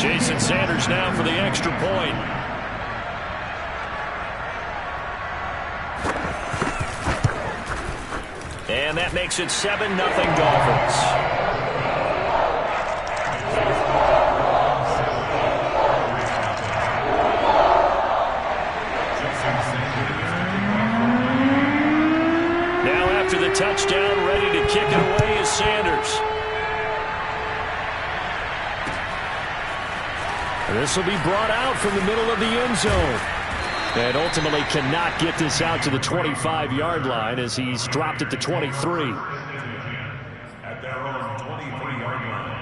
Jason Sanders now for the extra point. And that makes it 7-0 Dolphins. Now after the touchdown, ready to kick it away is Sanders. This will be brought out from the middle of the end zone. And ultimately cannot get this out to the 25-yard line as he's dropped at the 23. At their own 23-yard line.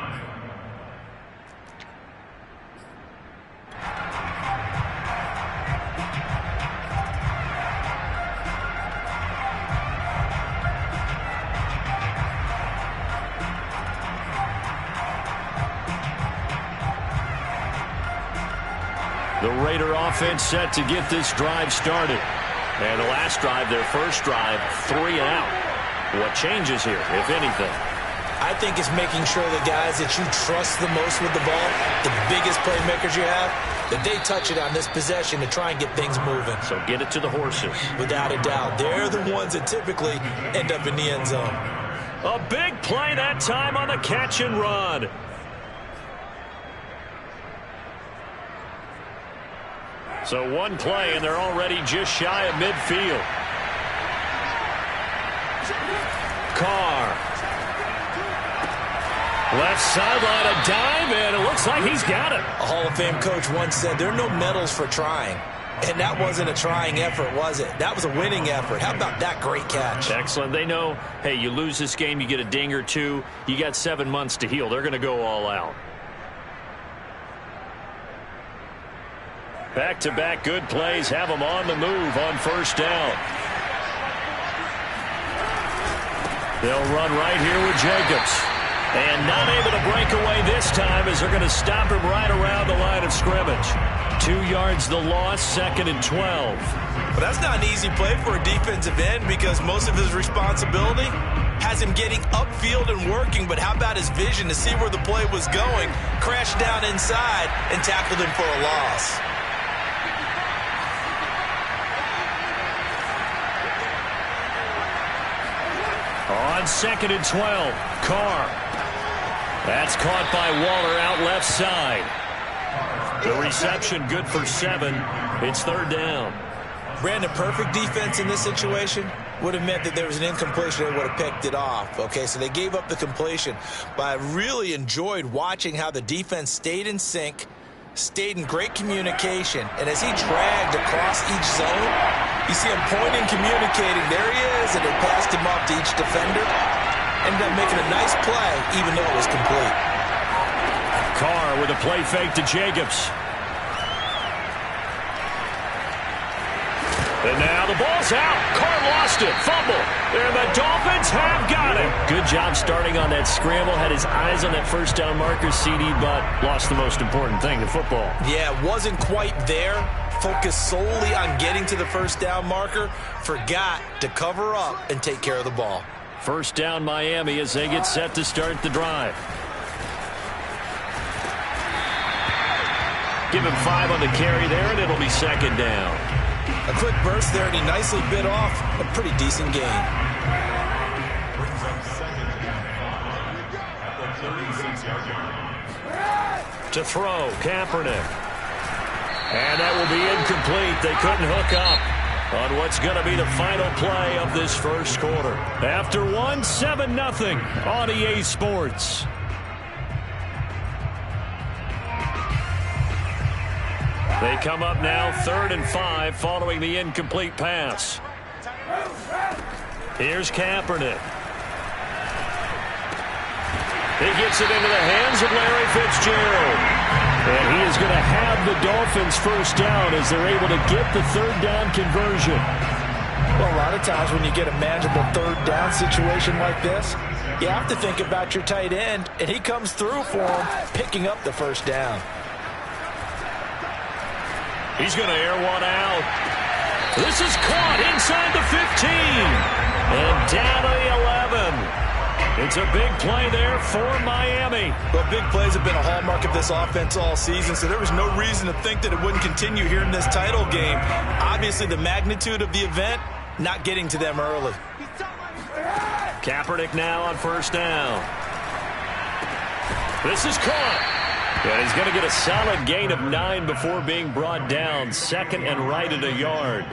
The Raider offense set to get this drive started. And the last drive, their first drive, 3 and out. What changes here, if anything? I think it's making sure the guys that you trust the most with the ball, the biggest playmakers you have, that they touch it on this possession to try and get things moving. So get it to the horses. Without a doubt. They're the ones that typically end up in the end zone. A big play that time on the catch and run. So one play, and they're already just shy of midfield. Carr. Left sideline, a dive, and it looks like he's got it. A Hall of Fame coach once said there are no medals for trying. And that wasn't a trying effort, was it? That was a winning effort. How about that great catch? Excellent. They know, hey, you lose this game, you get a ding or two. You got 7 months to heal. They're going to go all out. Back-to-back good plays have them on the move on first down. They'll run right here with Jacobs. And not able to break away this time as they're going to stop him right around the line of scrimmage. 2 yards the loss, 2nd and 12. But that's not an easy play for a defensive end because most of his responsibility has him getting upfield and working. But how about his vision to see where the play was going, crashed down inside, and tackled him for a loss. On 2nd and 12, Carr. That's caught by Waller out left side. The reception good for 7. It's 3rd down. Brandon, perfect defense in this situation would have meant that there was an incompletion that would have picked it off. Okay, so they gave up the completion. But I really enjoyed watching how the defense stayed in sync, stayed in great communication, and as he dragged across each zone, you see him pointing, communicating. There he is, and they passed him off to each defender. Ended up making a nice play, even though it was complete. Carr with a play fake to Jacobs. And now the ball's out. Carr lost it. Fumble. And the Dolphins have got it. Good job starting on that scramble. Had his eyes on that first down marker, CD, but lost the most important thing, the football. Yeah, wasn't quite there. Focused solely on getting to the first down marker. Forgot to cover up and take care of the ball. First down Miami as they get set to start the drive. Give him 5 on the carry there, and it'll be 2nd down. A quick burst there, and he nicely bit off a pretty decent gain. To throw, Kaepernick. And that will be incomplete. They couldn't hook up on what's going to be the final play of this first quarter. After 1, 7-0 on EA Sports. They come up now 3rd and 5 following the incomplete pass. Here's Kaepernick. He gets it into the hands of Larry Fitzgerald. And he is going to have the Dolphins first down as they're able to get the 3rd down conversion. Well, a lot of times when you get a manageable 3rd down situation like this, you have to think about your tight end, and he comes through for him, picking up the first down. He's going to air one out. This is caught inside the 15. And down to the 11. It's a big play there for Miami. Well, big plays have been a hallmark of this offense all season, so there was no reason to think that it wouldn't continue here in this title game. Obviously, the magnitude of the event, not getting to them early. Kaepernick now on first down. This is caught. And he's going to get a solid gain of 9 before being brought down. Second and right at a yard.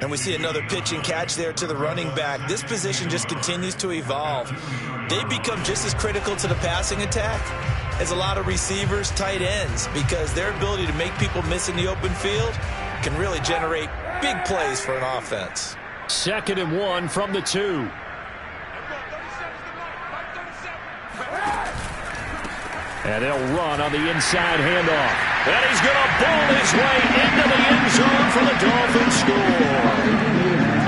And we see another pitch and catch there to the running back. This position just continues to evolve. They become just as critical to the passing attack as a lot of receivers, tight ends, because their ability to make people miss in the open field can really generate big plays for an offense. Second and 1 from the 2. And they'll run on the inside handoff. And he's going to ball his way into the end zone for the Dolphins score.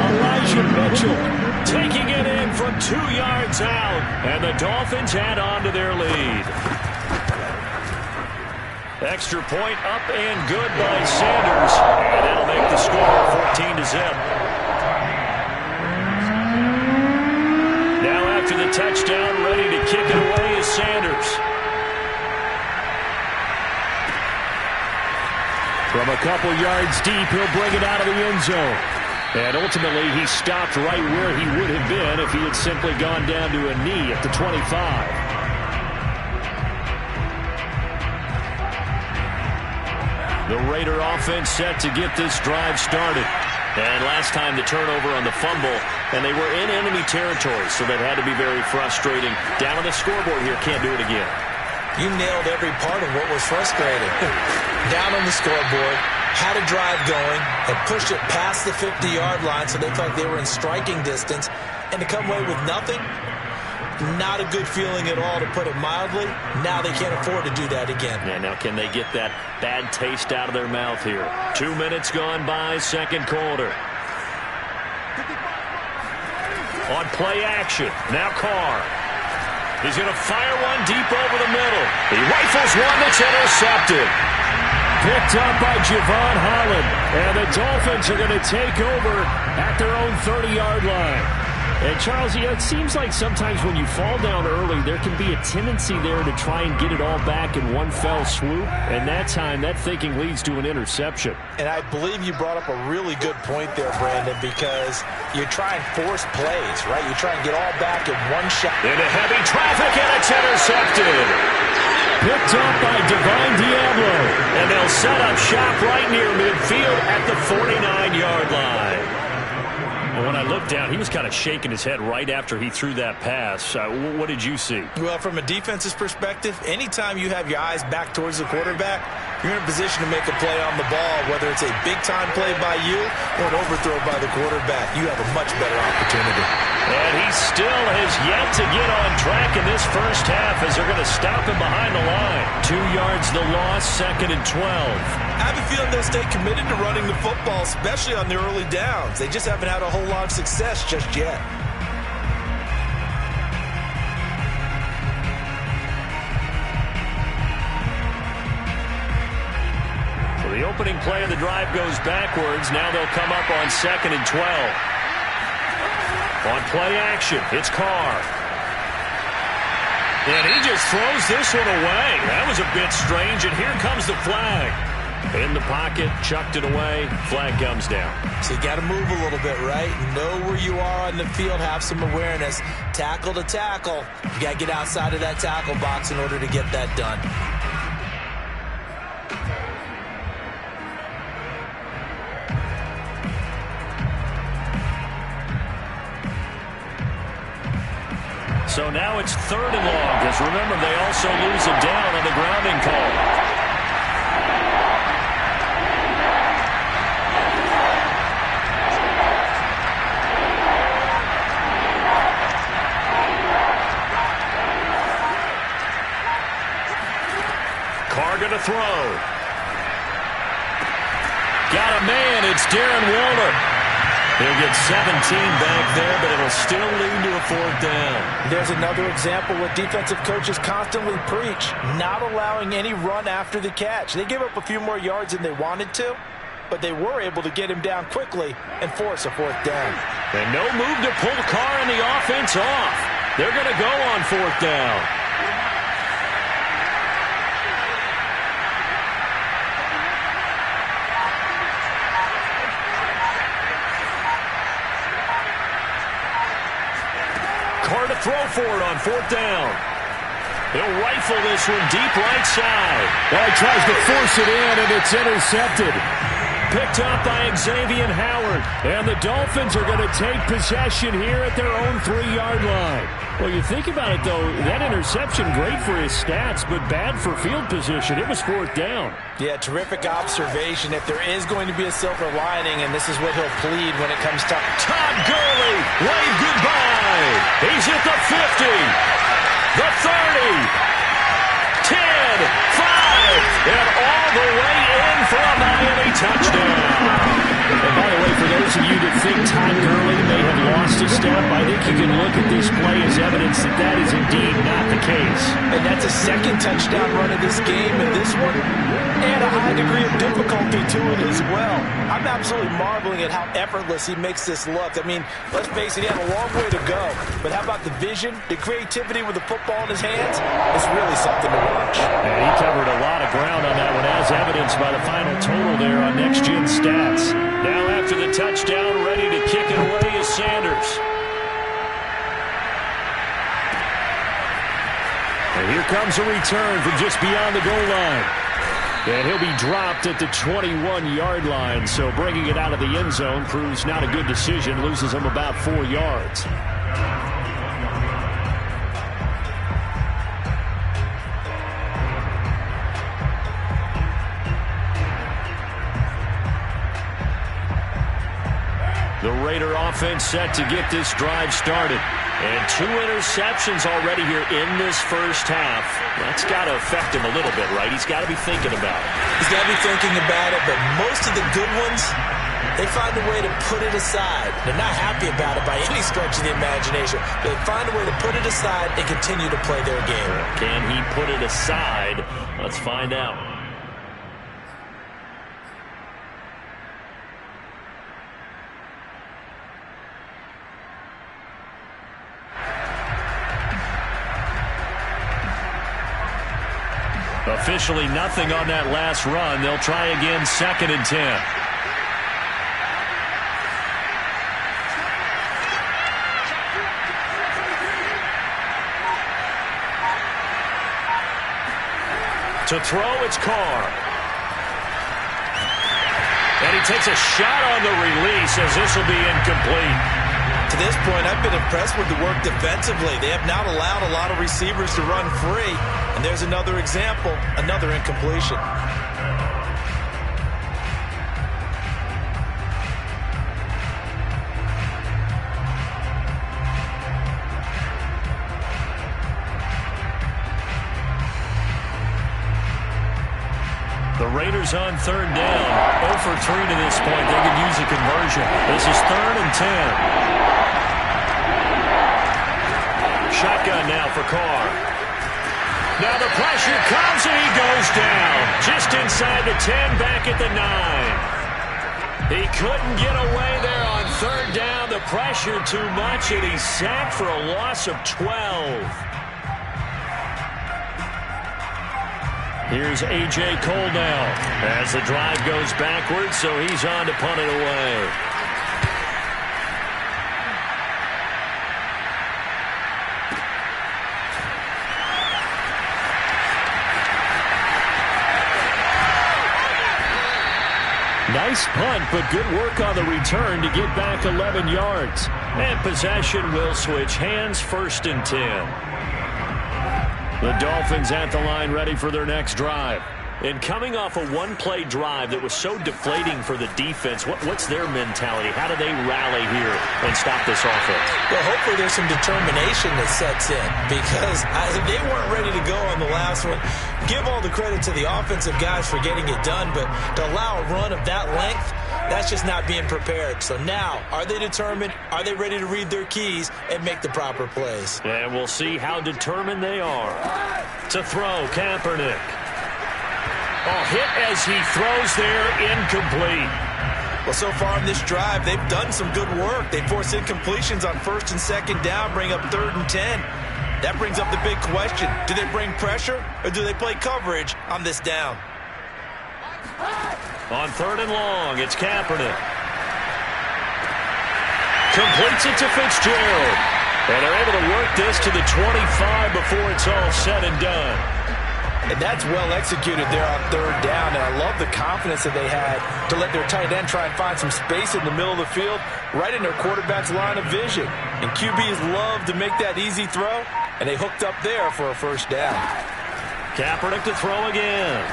Elijah Mitchell taking it in from 2 yards out. And the Dolphins add on to their lead. Extra point up and good by Sanders. And that'll make the score 14-0. Now after the touchdown, ready to kick it away is Sanders. From a couple yards deep, he'll bring it out of the end zone. And ultimately, he stopped right where he would have been if he had simply gone down to a knee at the 25. The Raider offense set to get this drive started. And last time the turnover on the fumble, and they were in enemy territory, so that had to be very frustrating. Down on the scoreboard here, can't do it again. You nailed every part of what was frustrating. Down on the scoreboard, had a drive going, and pushed it past the 50-yard line so they felt they were in striking distance, and to come away with nothing, not a good feeling at all, to put it mildly. Now they can't afford to do that again. Yeah, now can they get that bad taste out of their mouth here? 2 minutes gone by, second quarter. On play action, now Carr. He's going to fire one deep over the middle. He rifles one that's intercepted. Picked up by Javon Holland. And the Dolphins are going to take over at their own 30-yard line. And, Charles, it seems like sometimes when you fall down early, there can be a tendency there to try and get it all back in one fell swoop. And that time, that thinking leads to an interception. And I believe you brought up a really good point there, Brandon, because you try and force plays, right? You try and get all back in one shot. Into heavy traffic, and it's intercepted. Picked up by Divine Diablo. And they'll set up shop right near midfield at the 49-yard line. When I looked down, he was kind of shaking his head right after he threw that pass. What did you see? Well, from a defense's perspective, anytime you have your eyes back towards the quarterback, you're in a position to make a play on the ball, whether it's a big-time play by you or an overthrow by the quarterback. You have a much better opportunity. And he still has yet to get on track in this first half as they're going to stop him behind the line. 2 yards the loss, second and 12. I have a feeling they'll stay committed to running the football, especially on the early downs. They just haven't had a whole lot of success just yet. So the opening play of the drive goes backwards. Now they'll come up on second and 12. On play action, it's Carr. And he just throws this one away. That was a bit strange, and here comes the flag. In the pocket, chucked it away, flag comes down. So you got to move a little bit, right? Know where you are on the field, have some awareness. Tackle to tackle. You got to get outside of that tackle box in order to get that done. So now it's third and long, because remember, they also lose a down on the grounding call. Carr going to throw. Got a man, it's Darren Waller. He'll get 17 back there, but it'll still lead to a fourth down. There's another example what defensive coaches constantly preach, not allowing any run after the catch. They gave up a few more yards than they wanted to, but they were able to get him down quickly and force a fourth down. And no move to pull Carr and the offense off. They're going to go on 4th down. Carr to throw for it on 4th down. He'll rifle this one deep right side. Well, he tries to force it in, and it's intercepted. Picked up by Xavier Howard. And the Dolphins are going to take possession here at their own 3-yard line. Well, you think about it, though, that interception, great for his stats, but bad for field position. It was 4th down. Yeah, terrific observation. If there is going to be a silver lining, and this is what he'll plead when it comes to Todd Gurley, wave goodbye. He's at the 50, the 30, 10, 5, and all the way in for a Miami touchdown. And by the way, for those of you that think Todd Gurley may have lost a step, I think you can look at this play as evidence that that is indeed not the case. And that's a second touchdown run of this game, and this one and a high degree of difficulty to it as well. I'm absolutely marveling at how effortless he makes this look. I mean, let's face it, he had a long way to go. But how about the vision, the creativity with the football in his hands? It's really something to watch. And he covered a lot of ground on that one, as evidenced by the final total there on Next Gen Stats. Now after the touchdown, ready to kick it away is Sanders. And here comes a return from just beyond the goal line. And he'll be dropped at the 21-yard line, so bringing it out of the end zone proves not a good decision, loses him about 4 yards. The Raider offense set to get this drive started. And 2 interceptions already here in this first half. That's got to affect him a little bit, right? He's got to be thinking about it. He's got to be thinking about it, but most of the good ones, they find a way to put it aside. They're not happy about it by any stretch of the imagination. They find a way to put it aside and continue to play their game. Can he put it aside? Let's find out. Officially nothing on that last run. They'll try again, 2nd and 10. To throw, it's Carr. And he takes a shot on the release as this will be incomplete. To this point, I've been impressed with the work defensively. They have not allowed a lot of receivers to run free. And there's another example, another incompletion. The Raiders on 3rd down. 0 for 3 to this point. They could use a conversion. This is 3rd and 10. Shotgun now for Carr. Now the pressure comes and he goes down. Just inside the 10, back at the 9. He couldn't get away there on 3rd down. The pressure too much, and he's sacked for a loss of 12. Here's A.J. Cole now as the drive goes backwards, so he's on to punt it away. Nice punt, but good work on the return to get back 11 yards. And possession will switch hands, 1st and 10. The Dolphins at the line ready for their next drive. And coming off a one-play drive that was so deflating for the defense, what's their mentality? How do they rally here and stop this offense? Well, hopefully there's some determination that sets in, because they weren't ready to go on the last one. Give all the credit to the offensive guys for getting it done, but to allow a run of that length, that's just not being prepared. So now, are they determined? Are they ready to read their keys and make the proper plays? And we'll see how determined they are. To throw, Kaepernick. Oh, hit as he throws there, incomplete. Well, so far in this drive, they've done some good work. They force incompletions on 1st and 2nd down, bring up 3rd and 10. That brings up the big question. Do they bring pressure or do they play coverage on this down? On 3rd and long, it's Kaepernick. Completes it to Fitzgerald. And they're able to work this to the 25 before it's all said and done. And that's well executed there on 3rd down. And I love the confidence that they had to let their tight end try and find some space in the middle of the field, right in their quarterback's line of vision. And QBs love to make that easy throw, and they hooked up there for a 1st down. Kaepernick to throw again.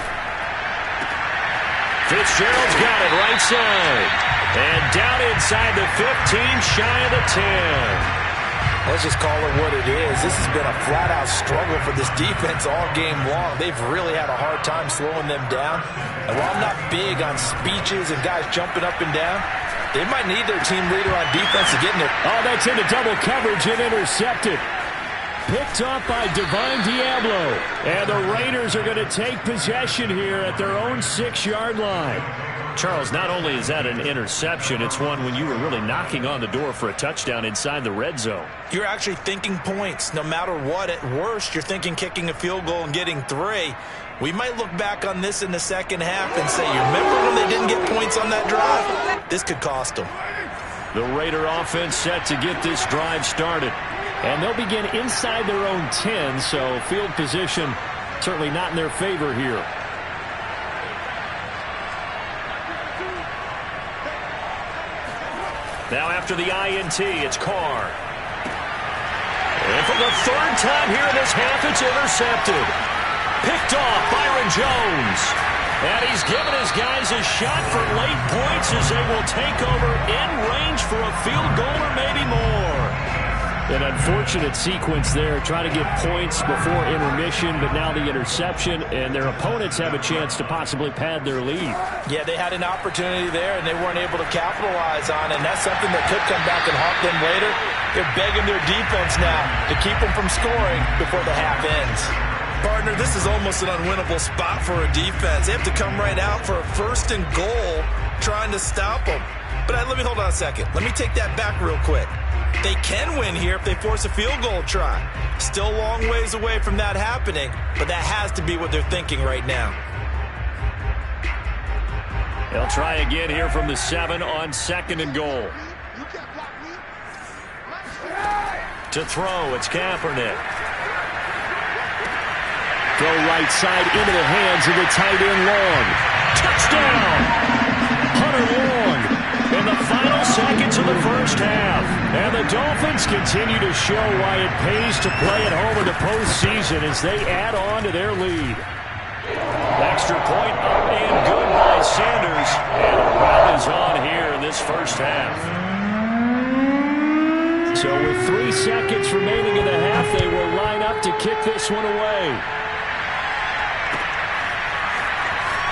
Fitzgerald's got it right side. And down inside the 15, shy of the 10. Let's just call it what it is. This has been a flat-out struggle for this defense all game long. They've really had a hard time slowing them down. And while I'm not big on speeches and guys jumping up and down, they might need their team leader on defense to get in there. Oh, that's into double coverage and intercepted. Picked off by Divine Diablo. And the Raiders are going to take possession here at their own 6-yard line. Charles, not only is that an interception, it's one when you were really knocking on the door for a touchdown inside the red zone. You're actually thinking points. No matter what, at worst, you're thinking kicking a field goal and getting 3. We might look back on this in the second half and say, you remember when they didn't get points on that drive? This could cost them. The Raider offense set to get this drive started. And they'll begin inside their own 10, so field position certainly not in their favor here. Now after the INT, it's Carr. And for the 3rd time here in this half, it's intercepted. Picked off Byron Jones. And he's given his guys a shot for late points as they will take over in range for a field goal or maybe more. An unfortunate sequence there, trying to get points before intermission, but now the interception, and their opponents have a chance to possibly pad their lead. Yeah, they had an opportunity there, and they weren't able to capitalize on it, and that's something that could come back and haunt them later. They're begging their defense now to keep them from scoring before the half ends. Partner, this is almost an unwinnable spot for a defense. They have to come right out for a 1st and goal trying to stop them. But let me hold on a second. Let me take that back real quick. They can win here if they force a field goal try. Still a long ways away from that happening, but that has to be what they're thinking right now. They'll try again here from the 7 on 2nd and goal. To throw, it's Kaepernick. Go right side into the hands of the tight end Long. Touchdown! Hunter Long in the final seconds of the 1st half. And the Dolphins continue to show why it pays to play at home in the postseason as they add on to their lead. Extra point up and good by Sanders. And a wrap is on here in this 1st half. So with 3 seconds remaining in the half, they will line up to kick this one away.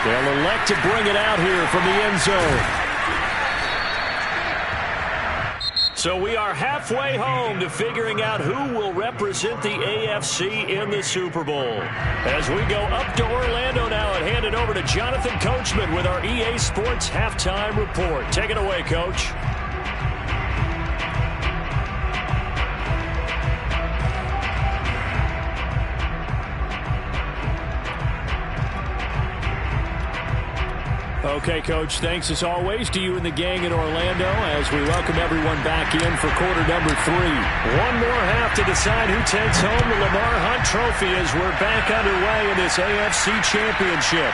They'll elect to bring it out here from the end zone. So we are halfway home to figuring out who will represent the AFC in the Super Bowl. As we go up to Orlando now and hand it over to Jonathan Coachman with our EA Sports Halftime Report. Take it away, Coach. Okay, Coach, thanks as always to you and the gang in Orlando as we welcome everyone back in for quarter number 3. One more half to decide who takes home the Lamar Hunt Trophy as we're back underway in this AFC Championship.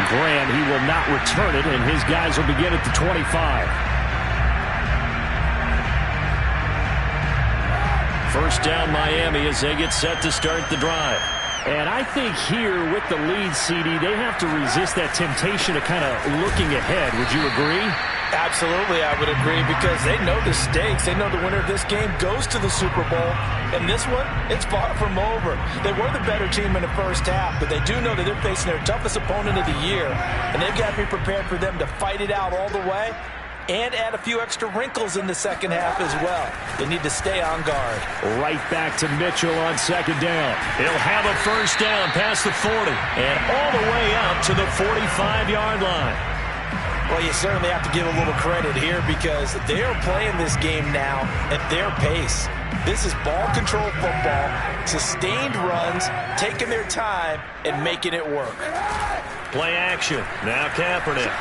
Graham, he will not return it, and his guys will begin at the 25. First down, Miami, as they get set to start the drive. And I think here with the lead, CD, they have to resist that temptation of kind of looking ahead. Would you agree? Absolutely, I would agree, because they know the stakes. They know the winner of this game goes to the Super Bowl. And this one, it's far from over. They were the better team in the 1st half, but they do know that they're facing their toughest opponent of the year. And they've got to be prepared for them to fight it out all the way and add a few extra wrinkles in the 2nd half as well. They need to stay on guard. Right back to Mitchell on 2nd down. He'll have a 1st down past the 40 and all the way out to the 45-yard line. Well, you certainly have to give a little credit here because they are playing this game now at their pace. This is ball control football, sustained runs, taking their time and making it work. Play action. Now Kaepernick.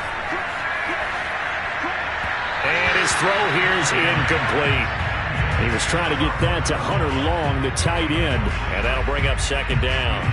And his throw here is incomplete. He was trying to get that to Hunter Long, the tight end. And that'll bring up second down.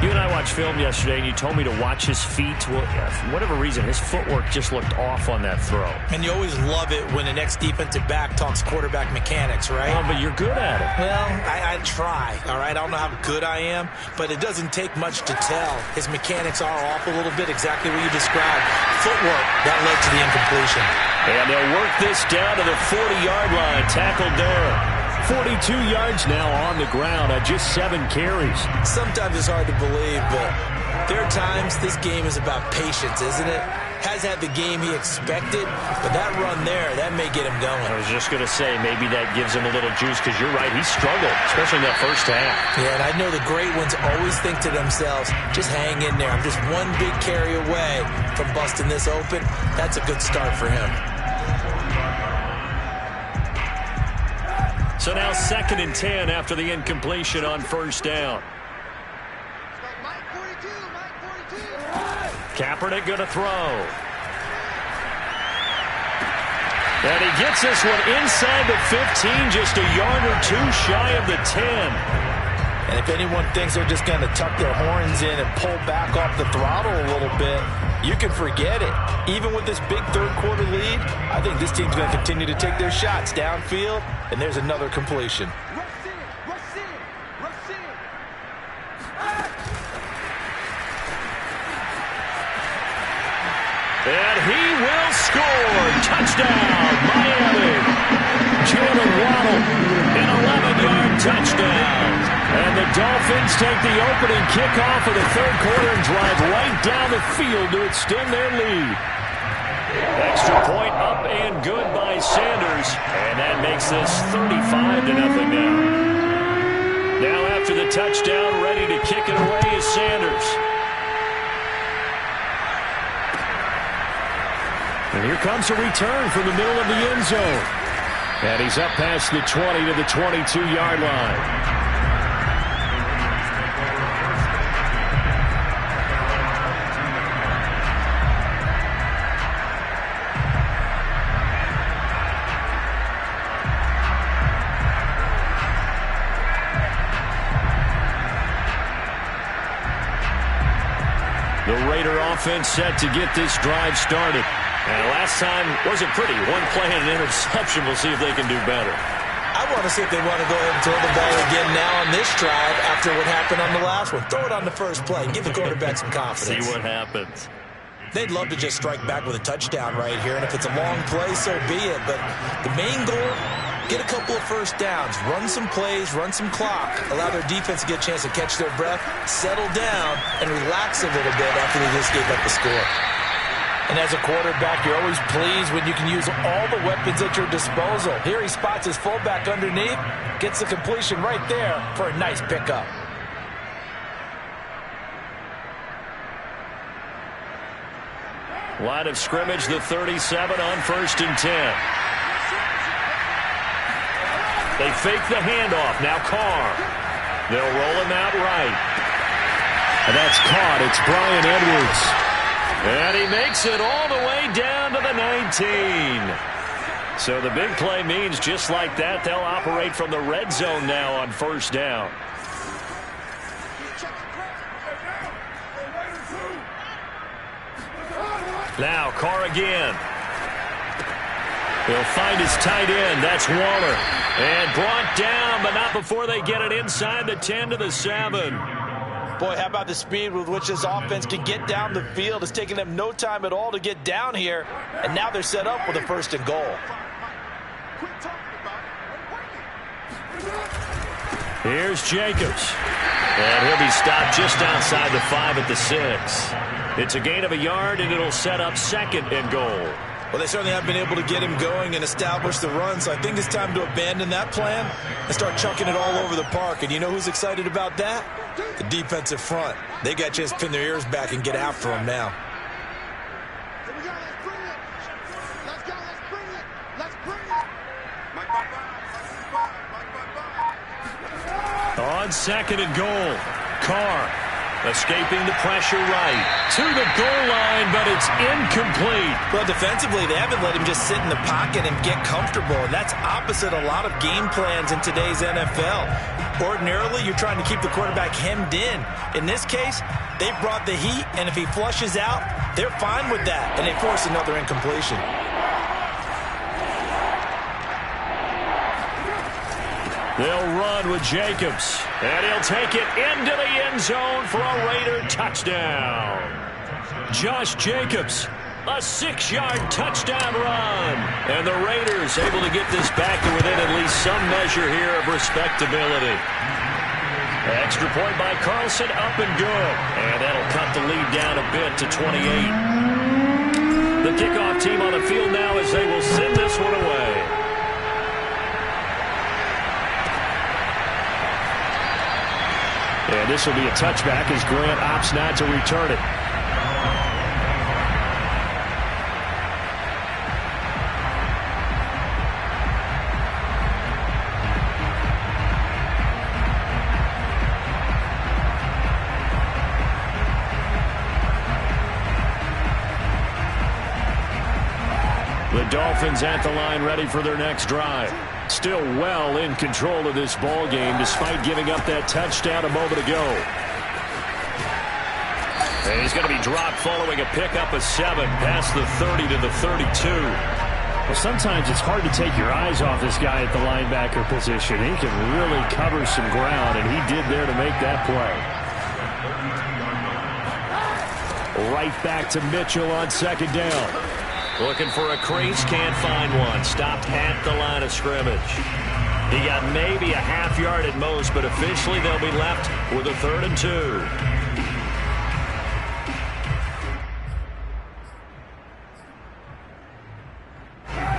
You and I watched film yesterday, and you told me to watch his feet. Well, for whatever reason, his footwork just looked off on that throw. And you always love it when the next defensive back talks quarterback mechanics, right? Oh, but you're good at it. Well, I try, all right? I don't know how good I am, but it doesn't take much to tell. His mechanics are off a little bit, exactly what you described. Footwork, that led to the incompletion. And they'll work this down to the 40-yard line. Tackled there. 42 yards now on the ground at just 7 carries. Sometimes it's hard to believe, but there are times this game is about patience, isn't it? Has had the game he expected, but that run there, that may get him going. I was just going to say, maybe that gives him a little juice, because you're right, he struggled, especially in that first half. Yeah, and I know the great ones always think to themselves, just hang in there. I'm just one big carry away from busting this open. That's a good start for him. So now 2nd and 10 after the incompletion on first down. Kaepernick going to throw. And he gets this one inside the 15, just a yard or two shy of the 10. And if anyone thinks they're just going to tuck their horns in and pull back off the throttle a little bit, you can forget it. Even with this big third-quarter lead, I think this team's going to continue to take their shots downfield, and there's another completion. And he will score. Touchdown, Miami. Jalen Waddle, an 11-yard touchdown. And the Dolphins take the opening kickoff of the third quarter and drive right down the field to extend their lead. Extra point up and good by Sanders. And that makes this 35-0 now. Now after the touchdown, ready to kick it away is Sanders. And here comes a return from the middle of the end zone. And he's up past the 20 to the 22-yard line. The Raider offense set to get this drive started. And last time wasn't pretty. One play and an interception. We'll see if they can do better. I want to see if they want to go ahead and throw the ball again now on this drive after what happened on the last one. Throw it on the first play. Give the quarterback some confidence. See what happens. They'd love to just strike back with a touchdown right here. And if it's a long play, so be it. But the main goal, get a couple of first downs. Run some plays, run some clock. Allow their defense to get a chance to catch their breath, settle down, and relax a little bit after they just gave up the score. And as a quarterback, you're always pleased when you can use all the weapons at your disposal. Here he spots his fullback underneath, gets the completion right there for a nice pickup. Line of scrimmage, the 37 on 1st and 10. They fake the handoff. Now Carr. They'll roll him out right. And that's caught. It's Bryan Edwards. And he makes it all the way down to the 19. So the big play means just like that, they'll operate from the red zone now on first down. Now Carr again. He'll find his tight end. That's Waller. And brought down, but not before they get it inside the 10 to the 7. Boy, how about the speed with which this offense can get down the field? It's taking them no time at all to get down here. And now they're set up with a 1st and goal. Here's Jacobs. And he'll be stopped just outside the 5 at the 6. It's a gain of a yard, and it'll set up 2nd and goal. Well, they certainly have been able to get him going and establish the run, so I think it's time to abandon that plan and start chucking it all over the park. And you know who's excited about that? The defensive front. They got a chance to pin their ears back and get after him now. On second and goal, Carr escaping the pressure right to the goal line, but it's incomplete. Well, defensively, they haven't let him just sit in the pocket and get comfortable, and that's opposite a lot of game plans in today's NFL. Ordinarily, you're trying to keep the quarterback hemmed in. In this case, they brought the heat, and if he flushes out, they're fine with that, and they force another incompletion. They'll run with Jacobs, and he'll take it into the end zone for a Raider touchdown. Josh Jacobs, a 6-yard touchdown run. And the Raiders able to get this back to within at least some measure here of respectability. Extra point by Carlson, up and good. And that'll cut the lead down a bit to 28. The kickoff team on the field now as they will send this one away. And this will be a touchback as Grant opts not to return it. The Dolphins at the line ready for their next drive. Still well in control of this ball game despite giving up that touchdown a moment ago. And he's going to be dropped following a pickup of 7 past the 30 to the 32. Well, sometimes it's hard to take your eyes off this guy at the linebacker position. He can really cover some ground, and he did there to make that play. Right back to Mitchell on second down. Looking for a crease, can't find one. Stopped at the line of scrimmage. He got maybe a half yard at most, but officially they'll be left with a 3rd and 2.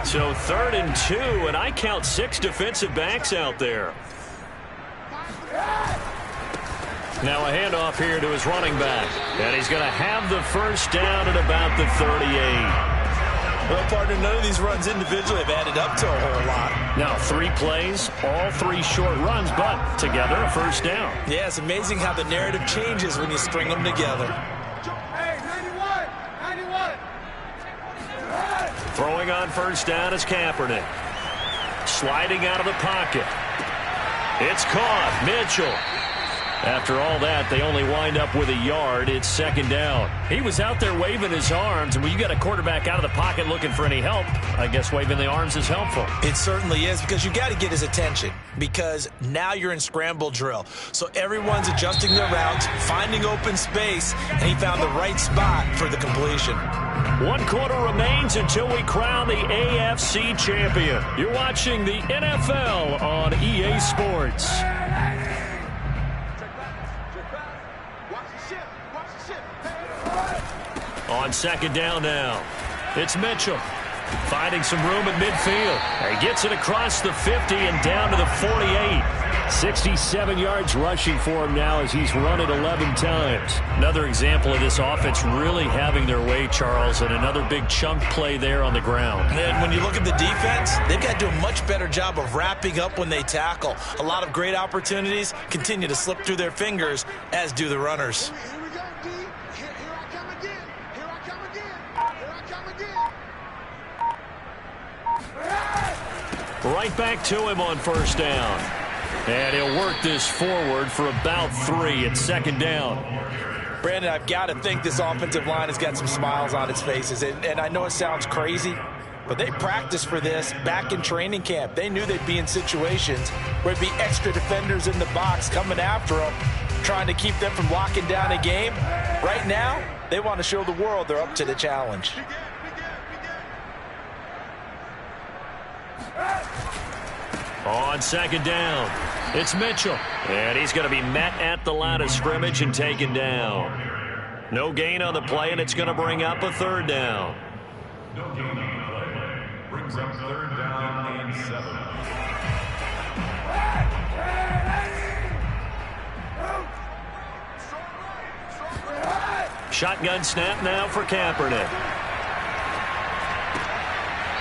So 3rd and 2, and I count 6 defensive backs out there. Now a handoff here to his running back. And he's going to have the first down at about the 38. Well, partner, none of these runs individually have added up to a whole lot. Now 3 plays, all 3 short runs, but together a first down. Yeah, it's amazing how the narrative changes when you string them together. Hey, 91. Throwing on first down is Kaepernick. Sliding out of the pocket. It's caught. Mitchell. After all that, they only wind up with a yard. It's 2nd down. He was out there waving his arms, and when you got a quarterback out of the pocket looking for any help, I guess waving the arms is helpful. It certainly is, because you got to get his attention, because now you're in scramble drill. So everyone's adjusting their routes, finding open space, and he found the right spot for the completion. 1 quarter remains until we crown the AFC champion. You're watching the NFL on EA Sports. On 2nd down now, it's Mitchell finding some room at midfield. He gets it across the 50 and down to the 48. 67 yards rushing for him now as he's run it 11 times. Another example of this offense really having their way, Charles, and another big chunk play there on the ground. And when you look at the defense, they've got to do a much better job of wrapping up when they tackle. A lot of great opportunities continue to slip through their fingers, as do the runners. Right back to him on first down. And he'll work this forward for about 3 at 2nd down. Brandon, I've got to think this offensive line has got some smiles on its faces. And I know it sounds crazy, but they practiced for this back in training camp. They knew they'd be in situations where it'd be extra defenders in the box coming after them, trying to keep them from locking down a game. Right now, they want to show the world they're up to the challenge. On 2nd down, it's Mitchell. And he's going to be met at the line of scrimmage and taken down. No gain on the play, and it's going to bring up a 3rd down. No gain on the play. Brings up 3rd down and 7. Shotgun snap now for Kaepernick.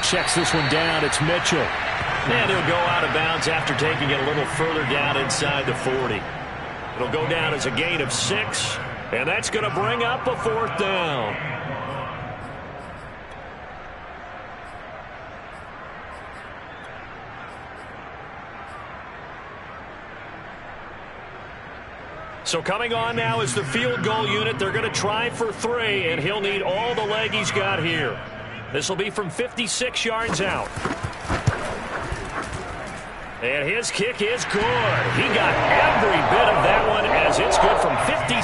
Checks this one down. It's Mitchell. And he'll go out of bounds after taking it a little further down inside the 40. It'll go down as a gain of 6, and that's going to bring up a 4th down. So coming on now is the field goal unit. They're going to try for 3, and he'll need all the leg he's got here. This will be from 56 yards out. And his kick is good. He got every bit of that one as it's good from 56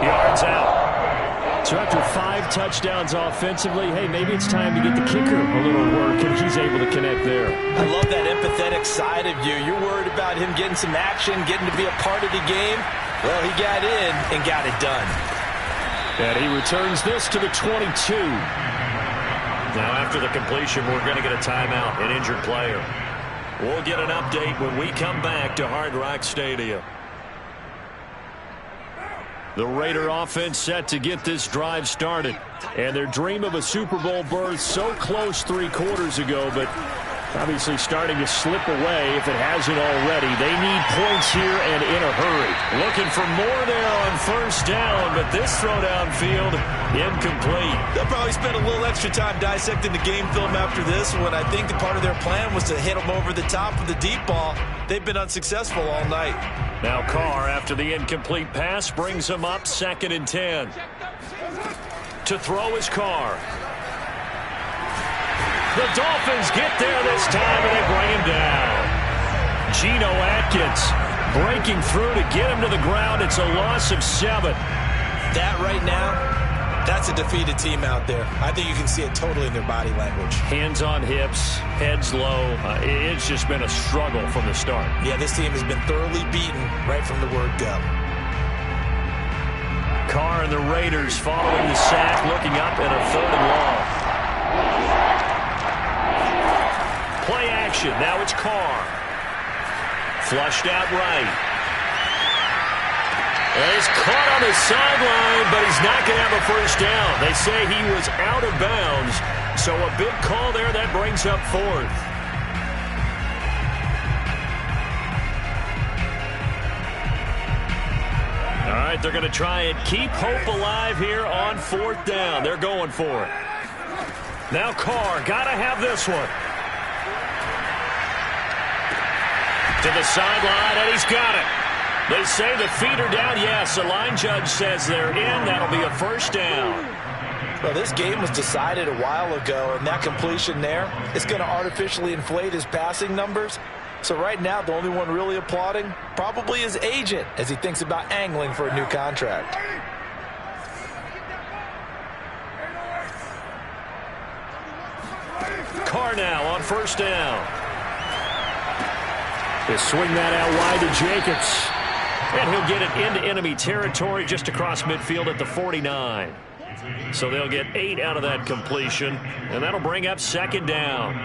yards out. So after 5 touchdowns offensively, hey, maybe it's time to get the kicker a little work, and he's able to connect there. I love that empathetic side of you. You're worried about him getting some action, getting to be a part of the game. Well, he got in and got it done. And he returns this to the 22. Now after the completion, we're going to get a timeout, an injured player. We'll get an update when we come back to Hard Rock Stadium. The Raider offense set to get this drive started. And their dream of a Super Bowl berth so close 3 quarters ago, but obviously starting to slip away if it hasn't already. They need points here and in a hurry. Looking for more there on 1st down, but this throw downfield incomplete. They'll probably spend a little extra time dissecting the game film after this one. I think the part of their plan was to hit them over the top of the deep ball. They've been unsuccessful all night. Now Carr, after the incomplete pass, brings him up 2nd and 10. To throw is Carr. The Dolphins get there this time, and they bring him down. Geno Atkins breaking through to get him to the ground. It's a loss of 7. That right now, that's a defeated team out there. I think you can see it totally in their body language. Hands on hips, heads low. It's just been a struggle from the start. Yeah, this team has been thoroughly beaten right from the word go. Carr and the Raiders following the sack, looking up at a 3rd and long. Play action. Now it's Carr. Flushed out right. And he's caught on the sideline, but he's not going to have a 1st down. They say he was out of bounds. So a big call there that brings up 4th. All right, they're going to try and keep hope alive here on 4th down. They're going for it. Now Carr, got to have this one. To the sideline, and he's got it. They say the feet are down. Yes, the line judge says they're in. That'll be a 1st down. Well, this game was decided a while ago, and that completion there is going to artificially inflate his passing numbers. So right now, the only one really applauding probably his agent as he thinks about angling for a new contract. Carr now on 1st down. They swing that out wide to Jacobs. And he'll get it into enemy territory just across midfield at the 49. So they'll get 8 out of that completion, and that'll bring up 2nd down.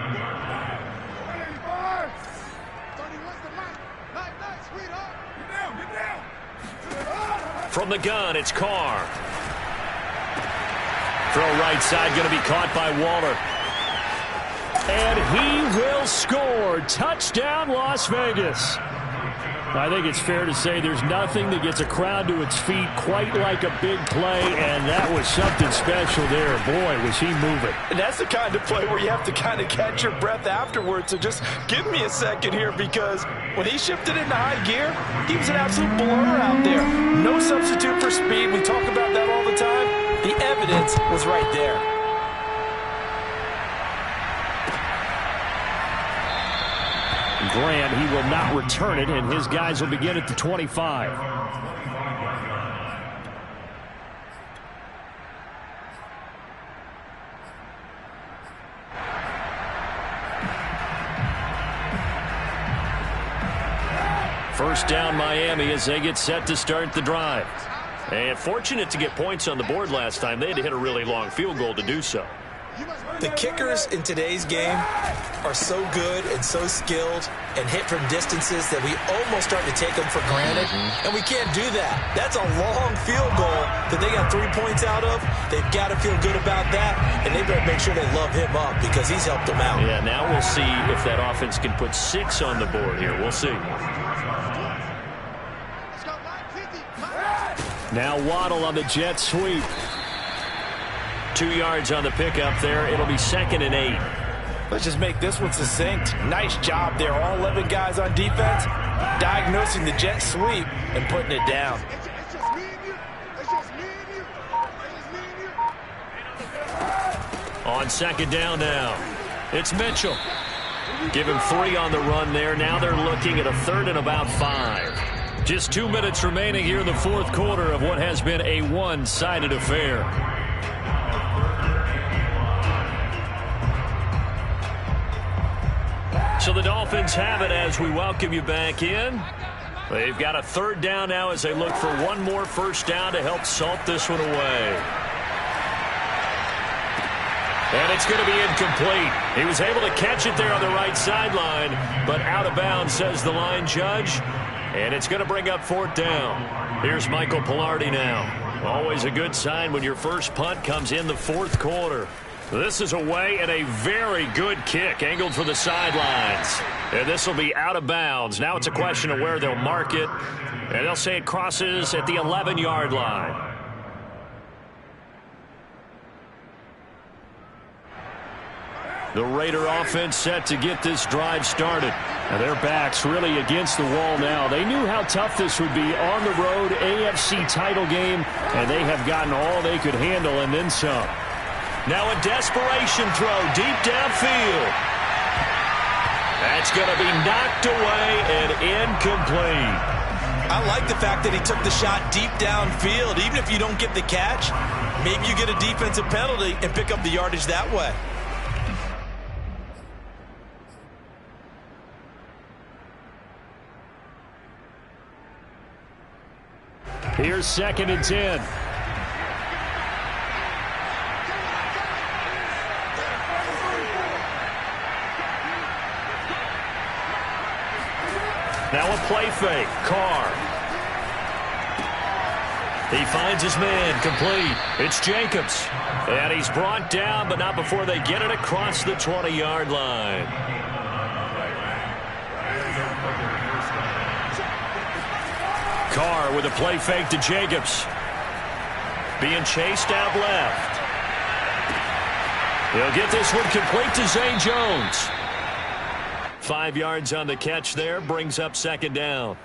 From the gun, it's Carr. Throw right side, going to be caught by Waller. And he will score. Touchdown, Las Vegas. I think it's fair to say there's nothing that gets a crowd to its feet quite like a big play, and that was something special there. Boy, was he moving. And that's the kind of play where you have to kind of catch your breath afterwards. So just give me a second here, because when he shifted into high gear, he was an absolute blur out there. No substitute for speed. We talk about that all the time. The evidence was right there. Grant, he will not return it, and his guys will begin at the 25. First down, Miami, as they get set to start the drive. And fortunate to get points on the board last time. They had to hit a really long field goal to do so. The kickers in today's game are so good and so skilled and hit from distances that we almost start to take them for granted, and we can't do that. That's a long field goal that they got 3 points out of. They've got to feel good about that, and they better make sure they love him up because he's helped them out. Yeah, now we'll see if that offense can put 6 on the board here. We'll see. Now Waddle on the jet sweep. 2 yards on the pickup there. It'll be 2nd and 8. Let's just make this one succinct. Nice job there. All 11 guys on defense diagnosing the jet sweep and putting it down. On 2nd down now, it's Mitchell. Give him 3 on the run there. Now they're looking at a 3rd and about 5. Just 2 minutes remaining here in the 4th quarter of what has been a one-sided affair. So the Dolphins have it as we welcome you back in. They've got a 3rd down now as they look for one more first down to help salt this one away. And it's going to be incomplete. He was able to catch it there on the right sideline, but out of bounds, says the line judge. And it's going to bring up 4th down. Here's Michael Palardy now. Always a good sign when your first punt comes in the 4th quarter. This is away and a very good kick angled for the sidelines. And this will be out of bounds. Now it's a question of where they'll mark it. And they'll say it crosses at the 11-yard line. The Raider offense set to get this drive started. Now their backs really against the wall now. They knew how tough this would be on the road, AFC title game, and they have gotten all they could handle and then some. Now a desperation throw deep downfield. That's going to be knocked away and incomplete. I like the fact that he took the shot deep downfield. Even if you don't get the catch, maybe you get a defensive penalty and pick up the yardage that way. Here's 2nd and 10. Now a play fake. Carr. He finds his man. Complete. It's Jacobs. And he's brought down, but not before they get it across the 20-yard line. Carr with a play fake to Jacobs. Being chased out left. He'll get this one complete to Zay Jones. 5 yards on the catch there, brings up 2nd down.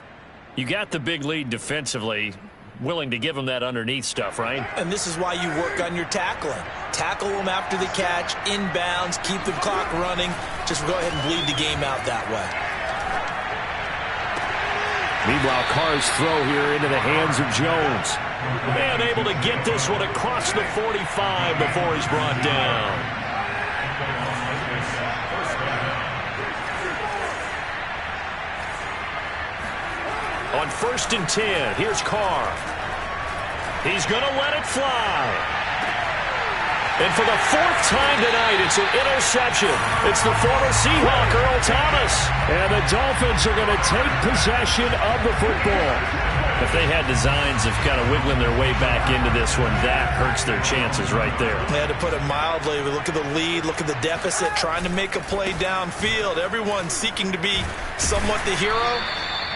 You got the big lead defensively, willing to give them that underneath stuff, right? And this is why you work on your tackling. Tackle them after the catch, inbounds, keep the clock running. Just go ahead and bleed the game out that way. Meanwhile, Carr's throw here into the hands of Jones. And able to get this one across the 45 before he's brought down. On 1st and 10, here's Carr. He's going to let it fly. And for the 4th time tonight, it's an interception. It's the former Seahawk, Earl Thomas. And the Dolphins are going to take possession of the football. If they had designs of kind of wiggling their way back into this one, that hurts their chances right there. They had to put it mildly. Look at the lead, look at the deficit, trying to make a play downfield. Everyone seeking to be somewhat the hero.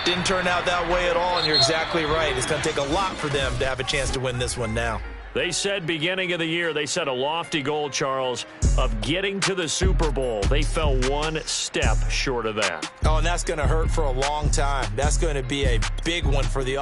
Didn't turn out that way at all, and you're exactly right. It's going to take a lot for them to have a chance to win this one now. They said beginning of the year, they set a lofty goal, Charles, of getting to the Super Bowl. They fell one step short of that. Oh, and that's going to hurt for a long time. That's going to be a big one for the